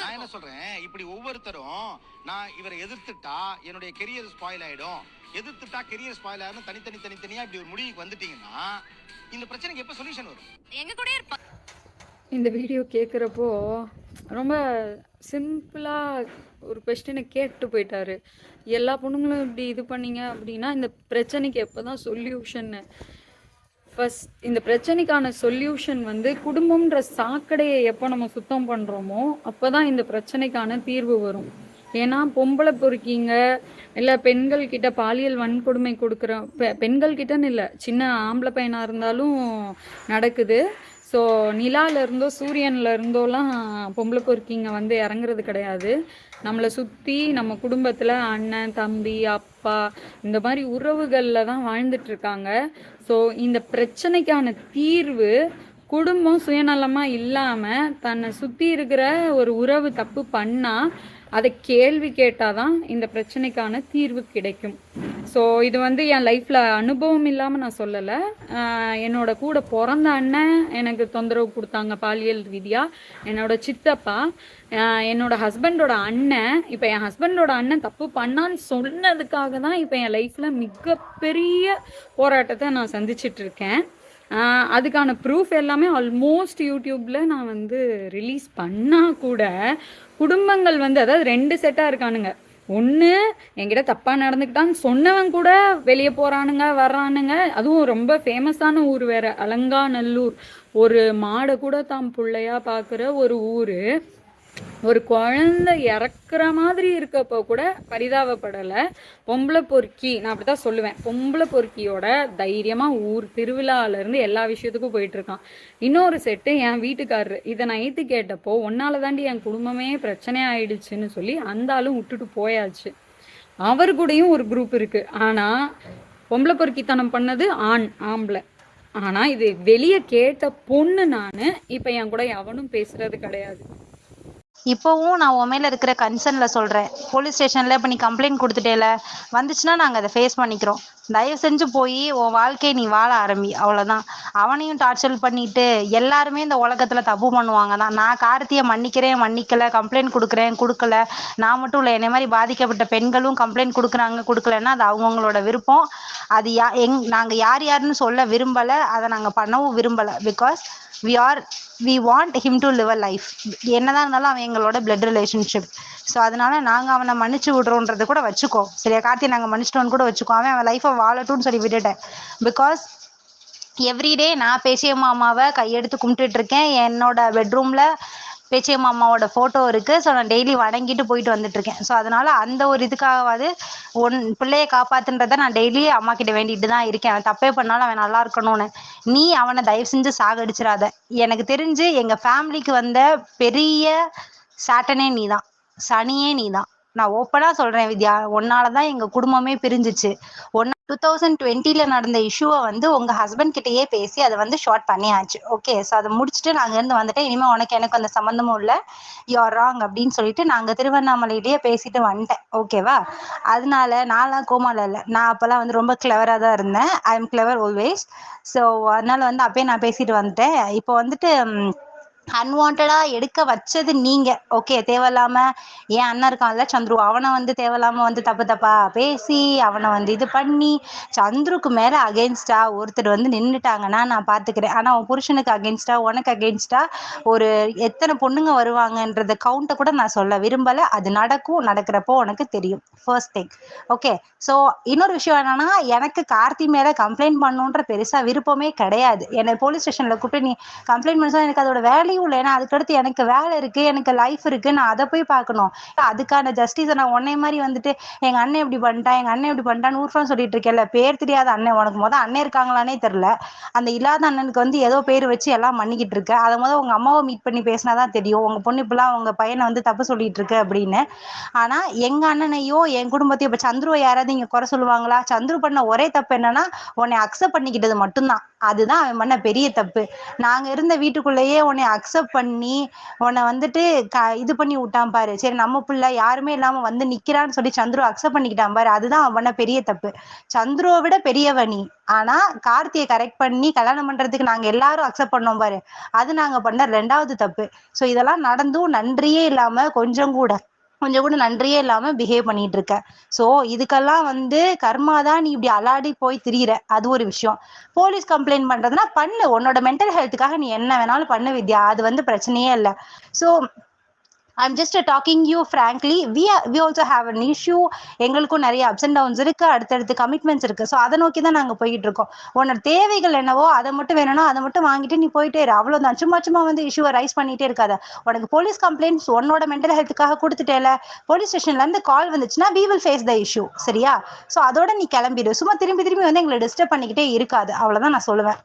நான் என்ன சொல்றேன், இப்படி ஒவ்வொருத்தரும் நான் இவரை எதிர்த்துட்டா என்னுடைய கெரியர் ஸ்பாயில் ஆயிடும், எதிர்த்துட்டா கெரியர் ஸ்பாயில் ஆயிடும், தனித்தனியா இப்படி ஒரு முடிவுக்கு வந்துட்டீங்கன்னா இந்த பிரச்சனைக்கு எப்ப சொல்யூஷன் வரும்? எங்க கூட இந்த வீடியோ கேட்குறப்போ ரொம்ப சிம்பிளாக ஒரு கொஸ்டினை கேட்டு போயிட்டாரு. எல்லா பொண்ணுங்களும் இப்படி இது பண்ணீங்க அப்படின்னா இந்த பிரச்சனைக்கு எப்போ தான் சொல்யூஷன்னு. ஃபஸ்ட் இந்த பிரச்சனைக்கான சொல்யூஷன் வந்து குடும்பம்ன்ற சாக்கடையை எப்போ நம்ம சுத்தம் பண்ணுறோமோ அப்போ தான் இந்த பிரச்சனைக்கான தீர்வு வரும். ஏன்னா பொம்பளை பொறுக்கிங்க இல்லை பெண்கள் கிட்ட பாலியல் வன்கொடுமை கொடுக்குற பெண்கள் கிட்டன்னு இல்லை, சின்ன ஆம்பளை பையனாக இருந்தாலும் நடக்குது. ஸோ நிலாவிலேருந்தோ சூரியனில் இருந்தோலாம் பொம்பளை பொறுக்கிங்க வந்து இறங்குறது கிடையாது. நம்மளை சுற்றி நம்ம குடும்பத்தில் அண்ணன் தம்பி அப்பா இந்த மாதிரி உறவுகளில் தான் வாழ்ந்துட்டுருக்காங்க. ஸோ இந்த பிரச்சனைக்கான தீர்வு குடும்பம் சுயநலமாக இல்லாமல் தன்னை சுற்றி இருக்கிற ஒரு உறவு தப்பு பண்ணால் அதை கேள்வி கேட்டால் தான் இந்த பிரச்சனைக்கான தீர்வு கிடைக்கும். ஸோ இது வந்து என் லைஃப்பில் அனுபவம் இல்லாமல் நான் சொல்லலை. என்னோட கூட பிறந்த அண்ணன் எனக்கு தொந்தரவு கொடுத்தாங்க பாலியல் ரீதியாக. என்னோட சித்தப்பா, என்னோட ஹஸ்பண்டோட அண்ணன், இப்போ என் ஹஸ்பண்டோட அண்ணன் தப்பு பண்ணான்னு சொன்னதுக்காக தான் இப்போ என் லைஃப்பில் மிகப்பெரிய போராட்டத்தை நான் சந்திச்சிட்ருக்கேன். அதுக்கான ப்ரூஃப் எல்லாமே ஆல்மோஸ்ட் யூடியூப்பில் நான் வந்து ரிலீஸ் பண்ணால் கூட குடும்பங்கள் வந்து, அதாவது 2 செட்டாக இருக்கானுங்க. ஒன்று என்கிட்ட தப்பாக நடந்துக்கிட்டான்னு சொன்னவன் கூட வெளியே போகிறானுங்க வர்றானுங்க. அதுவும் ரொம்ப ஃபேமஸான ஊர் வேறு, அலங்காநல்லூர். ஒரு மாடை கூட தாம் பிள்ளையாக பார்க்குற ஒரு ஊர். ஒரு குழந்தை இறக்குற மாதிரி இருக்கப்போ கூட பரிதாபப்படலை. பொம்பளை பொறுக்கி, நான் அப்படி தான் சொல்லுவேன், பொம்பளை பொறுக்கியோட தைரியமாக ஊர் திருவிழாவிலேருந்து எல்லா விஷயத்துக்கும் போயிட்டுருக்கான். இன்னொரு செட்டு என் வீட்டுக்காரரு. இதை நான் ஏற்றி கேட்டப்போ ஒன்னால தாண்டி என் குடும்பமே பிரச்சனை ஆயிடுச்சுன்னு சொல்லி அந்த ஆளும் விட்டுட்டு போயாச்சு. அவர் கூடயும் ஒரு குரூப் இருக்குது. ஆனால் பொம்பளை பொறுக்கித்தனம் பண்ணது ஆம்பளை. ஆனால் இது வெளியே கேட்ட பொண்ணு நான். இப்போ என் கூட எவனும் பேசுறது கிடையாது. இப்போவும் நான் உன் மேலே இருக்கிற கன்சர்னில் சொல்கிறேன். போலீஸ் ஸ்டேஷனில் இப்போ நீ கம்ப்ளைண்ட் கொடுத்துட்டேல, வந்துச்சுன்னா நாங்கள் அதை ஃபேஸ் பண்ணிக்கிறோம். தயவு செஞ்சு போய் உன் வாழ்க்கையை நீ வாழ ஆரம்பி, அவ்வளோதான். அவனையும் டார்ச்சர் பண்ணிட்டு எல்லாருமே இந்த உலகத்தில் தப்பு பண்ணுவாங்க தான். நான் கார்த்தியை மன்னிக்கலை, கம்ப்ளைண்ட் கொடுக்கல. நான் மட்டும் இல்லை, என்னை மாதிரி பாதிக்கப்பட்ட பெண்களும் கம்ப்ளைண்ட் கொடுக்கலன்னா அது அவங்கவுங்களோட விருப்பம். அது நாங்கள் யாருன்னு சொல்ல விரும்பலை, அதை நாங்கள் பண்ணவும் விரும்பலை. Because we want him to live a life. என்னதான் இருந்தாலும் அவன் எங்களோட பிளட் ரிலேஷன்ஷிப். ஸோ அதனால நாங்கள் அவனை மன்னிச்சு விடுறோன்றது கூட வச்சுக்கோ, சரியா? கார்த்தி நாங்கள் மன்னிச்சிட்டோன்னு கூட வச்சுக்கோ. அவன் லைஃப்பை வாழட்டும்னு சொல்லி விட்டுட்டேன். பிகாஸ் எவ்ரிடே நான் பேச்சியம்மா அம்மாவை கையெடுத்து கும்பிட்டுட்டு இருக்கேன். என்னோட பெட்ரூமில் பேச்சியம்மா அம்மாவோட ஃபோட்டோ இருக்குது. ஸோ நான் டெய்லி வணங்கிட்டு போயிட்டு வந்துட்டுருக்கேன். ஸோ அதனால் அந்த ஒரு இதுக்காகவாது பிள்ளையை காப்பாற்றுன்றதை நான் டெய்லி அம்மா கிட்ட வேண்டிட்டு தான் இருக்கேன். அவன் தப்பே பண்ணாலும் அவன் நல்லா இருக்கணும்னு. நீ அவனை தயவு செஞ்சு சாகடிச்சிடாத. எனக்கு தெரிஞ்சு எங்கள் ஃபேமிலிக்கு வந்த பெரிய சாட்டனே நீ தான், சனியே நீ தான். நான் ஓப்பனாக சொல்கிறேன் வித்யா, ஒன்னால தான் எங்கள் குடும்பமே பிரிஞ்சிச்சு. 2020 நடந்த இஷ்யூவை வந்து உங்கள் ஹஸ்பண்ட் கிட்டேயே பேசி அதை வந்து ஷார்ட் பண்ணியாச்சு. ஓகே, ஸோ அதை முடிச்சுட்டு நாங்கள் இருந்து வந்துட்டேன். இனிமேல் உனக்கு எனக்கு அந்த சம்மந்தமும் இல்லை, யூஆர் ராங் அப்படின்னு சொல்லிட்டு நாங்கள் திருவண்ணாமலையிலேயே பேசிட்டு வந்துட்டேன். ஓகேவா? அதனால நான்லாம் கோமால இல்லை. நான் அப்போல்லாம் வந்து ரொம்ப கிளவராக தான் இருந்தேன். I am clever always. So அதனால வந்து அப்பயே நான் பேசிட்டு வந்துட்டேன். இப்போ வந்துட்டு அன்வான்டா எடுக்க வச்சது நீங்க. ஓகே, தேவையில்லாம என் அண்ணன் இருக்கான்ல சந்துரு, அவனை வந்து தேவையில்லாம வந்து தப்பா பேசி அவனை வந்து இது பண்ணி சந்துருக்கு மேல அகெயின்ஸ்டா ஒருத்தர் வந்து நின்றுட்டாங்கன்னா நான் பாத்துக்கிறேன். ஆனா உன் புருஷனுக்கு அகெயின்ஸ்டா, உனக்கு அகெயின்ஸ்டா ஒரு எத்தனை பொண்ணுங்க வருவாங்கன்றத கவுண்ட்டை கூட நான் சொல்ல விரும்பல. அது நடக்கும், நடக்கிறப்போ உனக்கு தெரியும். First thing. ஓகே, ஸோ இன்னொரு விஷயம் என்னன்னா, எனக்கு கார்த்தி மேல கம்ப்ளைண்ட் பண்ணுன்ற பெருசா விருப்பமே கிடையாது. என்னை போலீஸ் ஸ்டேஷன்ல கூப்பிட்டு நீ கம்ப்ளைண்ட் பண்ணா எனக்கு அதோட வேலையும் இல்லை. ஏன்னா அதுக்கடுத்து எனக்கு வேலை இருக்கு, எனக்கு லைஃப் இருக்கு, நான் அதை போய் பார்க்கணும். அதுக்கான ஜஸ்டிஸை நான் உன்னை மாதிரி வந்துட்டு எங்க அண்ணன் இப்படி பண்ணிட்டான்னு ஊர்ஃபான்னு சொல்லிட்டு இருக்கேன்ல. பேர் தெரியாத அண்ணன், உனக்கு அண்ணன் இருக்காங்களானே தெரியல. அந்த இல்லாத அண்ணனுக்கு வந்து ஏதோ பேர் வச்சு எல்லாம் பண்ணிக்கிட்டு இருக்க. அதை உங்க அம்மாவை மீட் பண்ணி பேசினாதான் தெரியும் உங்க பொண்ணு இப்பெல்லாம் உங்க பையனை வந்து தப்பு சொல்லிட்டு இருக்கு அப்படின்னு. ஆனா எங்க அண்ணனையோ என் குடும்பத்தையோ, இப்ப சந்துருவை யாராவது இங்க குறை சொல்லுவாங்களா? சந்துரு பண்ண ஒரே தப்பு என்னன்னா உன்னை அக்செப்ட் பண்ணிக்கிட்டது மட்டும்தான். அதுதான் அவன் பண்ண பெரிய தப்பு. நாங்க இருந்த வீட்டுக்குள்ளேயே உன்னை அக்செப்ட் பண்ணி உன்னை வந்துட்டு இது பண்ணி விட்டான் பாரு. சரி நம்ம பிள்ளை யாருமே இல்லாம வந்து நிக்கிறான்னு சொல்லி சந்துரு அக்செப்ட் பண்ணிக்கிட்டான் பாரு. அதுதான் அவன் பண்ண பெரிய தப்பு. சந்துருவை விட பெரியவ நீ. ஆனா கார்த்தியை கரெக்ட் பண்ணி கல்யாணம் பண்றதுக்கு நாங்க எல்லாரும் அக்செப்ட் பண்ணோம் பாரு. அது நாங்க பண்ண 2வது தப்பு. சோ இதெல்லாம் நடந்தும் நன்றியே இல்லாம கொஞ்சம் கூட நன்றியே இல்லாம பிஹேவ் பண்ணிட்டு இருக்க. சோ இதுக்கெல்லாம் வந்து கர்மாதான் நீ இப்படி அலாடி போய் திரியிற. அது ஒரு விஷயம். போலீஸ் கம்ப்ளைண்ட் பண்றதுன்னா பண்ணு, உன்னோட மென்டல் ஹெல்த்துக்காக நீ என்ன வேணாலும் பண்ணு வித்யா, அது வந்து பிரச்சனையே இல்லை. So I'm just talking you frankly. We also have an issue. எங்களுக்கும் நிறைய அப்ஸ் அண்ட் டவுன்ஸ் இருக்கு, அடுத்தடுத்து கமிட்மெண்ட்ஸ் இருக்கு. ஸோ அதை நோக்கி தான் நாங்கள் போயிட்டு இருக்கோம். உன்னோட தேவைகள் என்னவோ அதை மட்டும் வேணும்னா அதை மட்டும் வாங்கிட்டு நீ போயிட்டே இரு, அவ்வளோதான். சும்மா வந்து இஷ்யூவை ரைஸ் பண்ணிட்டே இருக்காத. உனக்கு போலீஸ் கம்ப்ளைண்ட்ஸ் உன்னோட மென்டல் ஹெல்த்துக்காக கொடுத்துட்டேல, போலீஸ் ஸ்டேஷன்ல இருந்து கால் வந்துச்சுன்னா we will face the issue. சரியா? ஸோ அதோட நீ கிளம்பிடு. சும்மா திரும்பி வந்து எங்களை டிஸ்டர்ப் பண்ணிக்கிட்டே இருக்காது. அவ்வளோதான் நான் சொல்லுவேன்.